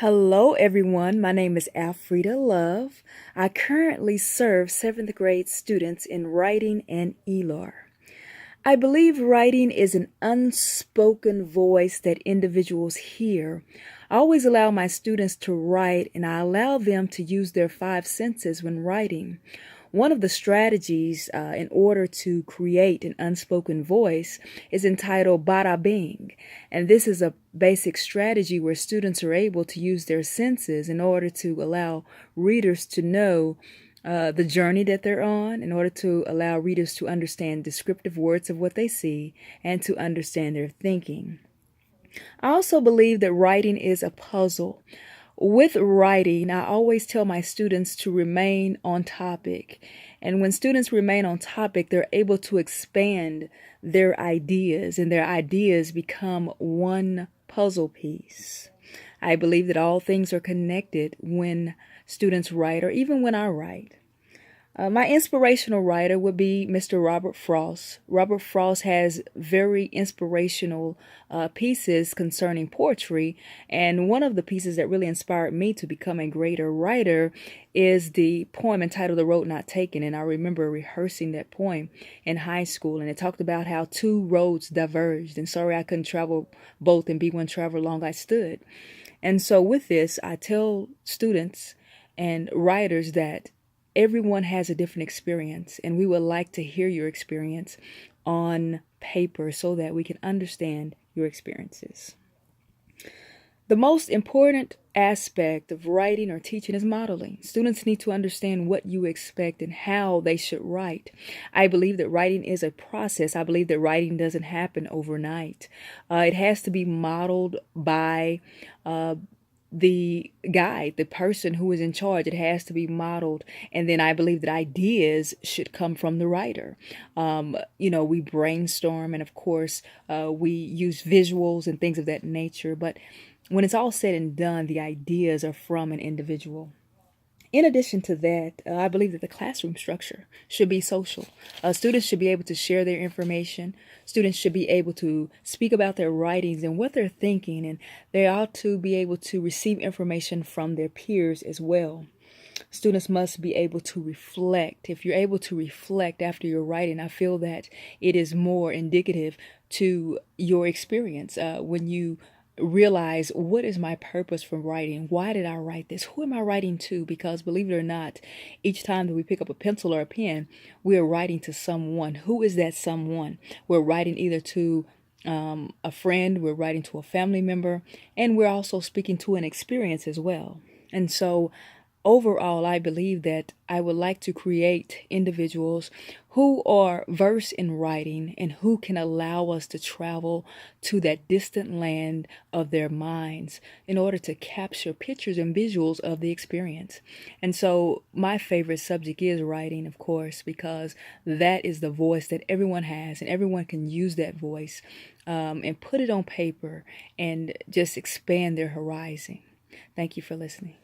Hello, everyone. My name is Alfreda Love. I currently serve seventh grade students in writing and ELAR. I believe writing is an unspoken voice that individuals hear. I always allow my students to write, and I allow them to use their five senses when writing. One of the strategies in order to create an unspoken voice is entitled Bada Bing. And this is a basic strategy where students are able to use their senses in order to allow readers to know the journey that they're on, in order to allow readers to understand descriptive words of what they see and to understand their thinking. I also believe that writing is a puzzle. With writing, I always tell my students to remain on topic. And when students remain on topic, they're able to expand their ideas, and their ideas become one puzzle piece. I believe that all things are connected when students write, or even when I write. My inspirational writer would be Mr. Robert Frost. Robert Frost has very inspirational pieces concerning poetry, and one of the pieces that really inspired me to become a greater writer is the poem entitled The Road Not Taken. And I remember rehearsing that poem in high school, and it talked about how two roads diverged, and sorry I couldn't travel both and be one traveler long I stood. And so with this, I tell students and writers that everyone has a different experience, and we would like to hear your experience on paper so that we can understand your experiences. The most important aspect of writing or teaching is modeling. Students need to understand what you expect and how they should write. I believe that writing is a process. I believe that writing doesn't happen overnight. It has to be modeled by the guide, the person who is in charge. It has to be modeled. And then I believe that ideas should come from the writer. We brainstorm, and of course, we use visuals and things of that nature. But when it's all said and done, the ideas are from an individual. In addition to that, I believe that the classroom structure should be social. Students should be able to share their information. Students should be able to speak about their writings and what they're thinking, and they ought to be able to receive information from their peers as well. Students must be able to reflect. If you're able to reflect after your writing, I feel that it is more indicative to your experience when you realize, what is my purpose for writing? Why did I write this? Who am I writing to? Because believe it or not, each time that we pick up a pencil or a pen, we are writing to someone. Who is that someone? We're writing either to a friend, we're writing to a family member, and we're also speaking to an experience as well. And so overall, I believe that I would like to create individuals who are versed in writing and who can allow us to travel to that distant land of their minds in order to capture pictures and visuals of the experience. And so my favorite subject is writing, of course, because that is the voice that everyone has, and everyone can use that voice and put it on paper and just expand their horizon. Thank you for listening.